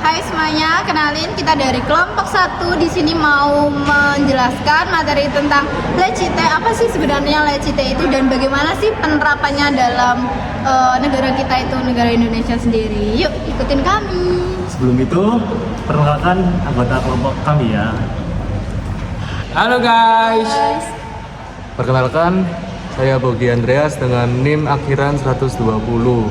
Hai semuanya, kenalin kita dari kelompok 1 di sini mau menjelaskan materi tentang LCT. Apa sih sebenarnya LCT itu dan bagaimana sih penerapannya dalam negara kita itu, negara Indonesia sendiri. Yuk ikutin kami. Sebelum itu, perkenalkan anggota kelompok kami ya. Halo guys. Perkenalkan, saya Bogi Andreas dengan NIM akhiran 120.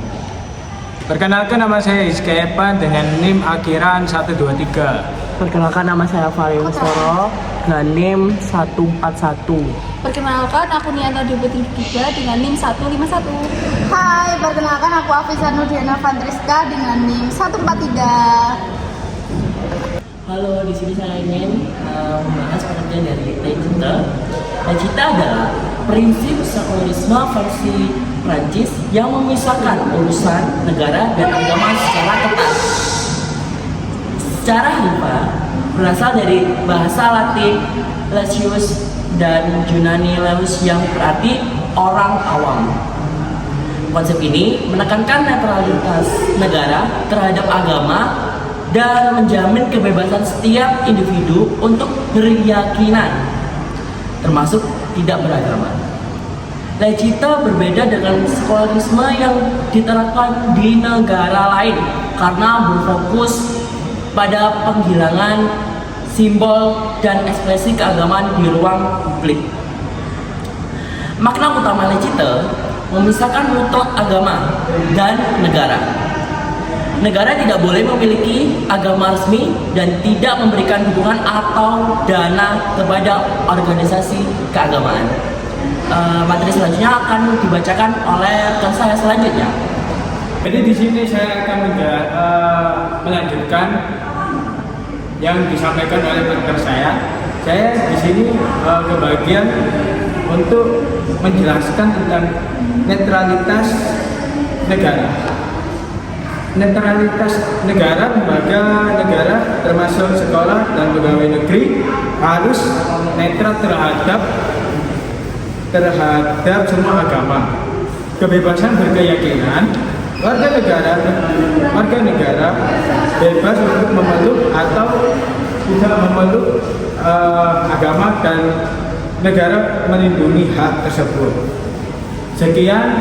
Perkenalkan, nama saya Rizky Evan dengan NIM akhiran 123. Perkenalkan, nama saya Valeri Wistoro dengan NIM 141. Perkenalkan, aku Nianta Dubeti 3 dengan NIM 151. Hai, perkenalkan aku Afisa Nurdiana Vantriska dengan NIM 143. Halo, di sini saya ingin membahas pengertian dari LCT. LCT adalah prinsip sekularisme versi Prancis yang memisahkan urusan negara dan agama secara ketat. Secara harfiah berasal dari bahasa Latin Laicius dan Yunani Laus yang berarti orang awam. Konsep ini menekankan netralitas negara terhadap agama dan menjamin kebebasan setiap individu untuk berkeyakinan, termasuk tidak beragama. LCT berbeda dengan sekularisme yang diterapkan di negara lain karena berfokus pada penghilangan simbol dan ekspresi keagamaan di ruang publik. Makna utama LCT memisahkan mutlak agama dan negara. Negara tidak boleh memiliki agama resmi dan tidak memberikan dukungan atau dana kepada organisasi keagamaan. Materi selanjutnya akan dibacakan oleh rekan saya selanjutnya. Jadi di sini saya akan melanjutkan yang disampaikan oleh rekan saya. Saya di sini kebagian untuk menjelaskan tentang netralitas negara. Netralitas negara, lembaga negara termasuk sekolah dan pegawai negeri harus netral terhadap semua agama. Kebebasan berkeyakinan, warga negara bebas untuk memeluk atau tidak memeluk agama dan negara melindungi hak tersebut. Sekian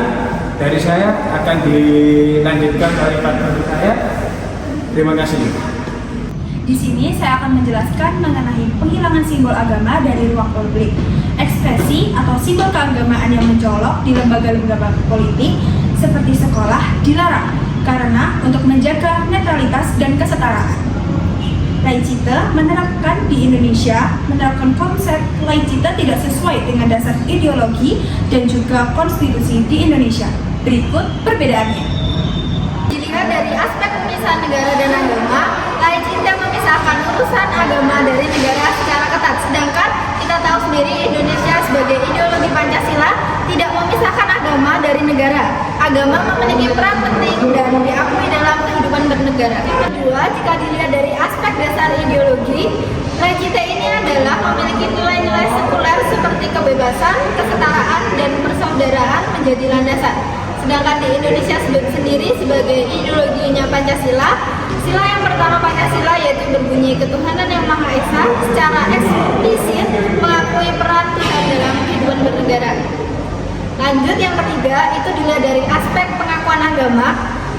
dari saya, akan dilanjutkan oleh partner saya. Terima kasih. Di sini saya akan menjelaskan mengenai penghilangan simbol agama dari ruang publik. Ekspresi atau simbol keagamaan yang mencolok di lembaga-lembaga politik seperti sekolah dilarang karena untuk menjaga netralitas dan kesetaraan. LCT menerapkan di Indonesia konsep LCT tidak sesuai dengan dasar ideologi dan juga konstitusi di Indonesia. Berikut perbedaannya. Dilihat dari aspek pemisahan negara dan agama, LCT memisahkan urusan agama dari negara secara ketat. Sedangkan kita tahu sendiri Indonesia sebagai ideologi Pancasila tidak memisahkan agama dari negara. Agama memiliki peran penting dan diakui dalam kehidupan bernegara. Kedua, jika dilihat dari aspek dasar ideologi, LCT ini adalah memiliki nilai-nilai sekuler seperti kebebasan, kesetaraan, dan persaudaraan menjadi landasan. Sedangkan di Indonesia sendiri sebagai ideologinya Pancasila, sila yang pertama Pancasila yaitu berbunyi ketuhanan yang Maha Esa secara eksplisit mengakui peran Tuhan dalam kehidupan bernegara. Lanjut, yang ketiga itu dilihat dari aspek pengakuan agama.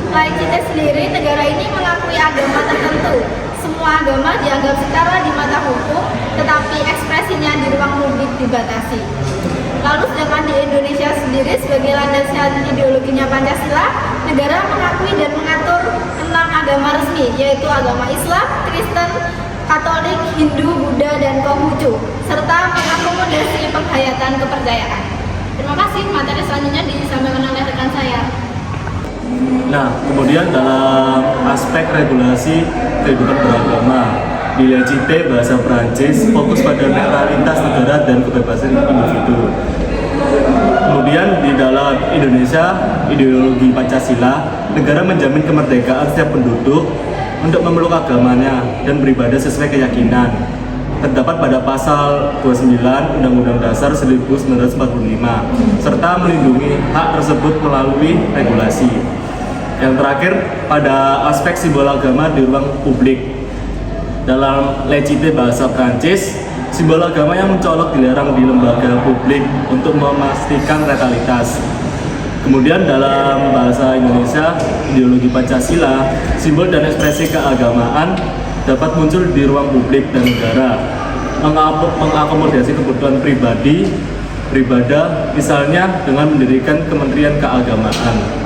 LCT sendiri, negara ini mengakui agama tertentu. Semua agama dianggap setara di mata hukum, tetapi ekspresinya di ruang publik dibatasi. Lalu sedangkan di Indonesia sendiri sebagai landasan ideologinya Pancasila, negara mengakui dan mengatur tentang agama resmi, yaitu agama Islam, Kristen, Katolik, Hindu, Buddha, dan Konghucu, serta mengakomodasi penghayatan kepercayaan. Terima kasih, materi selanjutnya disampaikan oleh rekan saya. Nah, kemudian dalam aspek regulasi kehidupan beragama, di LCT bahasa Prancis fokus pada netralitas negara dan kebebasan individu. Kemudian di dalam Indonesia, ideologi Pancasila, negara menjamin kemerdekaan setiap penduduk untuk memeluk agamanya dan beribadah sesuai keyakinan. Terdapat pada pasal 29 Undang-Undang Dasar 1945, serta melindungi hak tersebut melalui regulasi. Yang terakhir, pada aspek simbol agama di ruang publik. Dalam Legite bahasa Prancis, simbol agama yang mencolok dilarang di lembaga publik untuk memastikan netralitas. Kemudian dalam bahasa Indonesia, ideologi Pancasila, simbol dan ekspresi keagamaan dapat muncul di ruang publik dan negara, mengakomodasi kebutuhan pribadi, beribadah, misalnya dengan mendirikan Kementerian Keagamaan.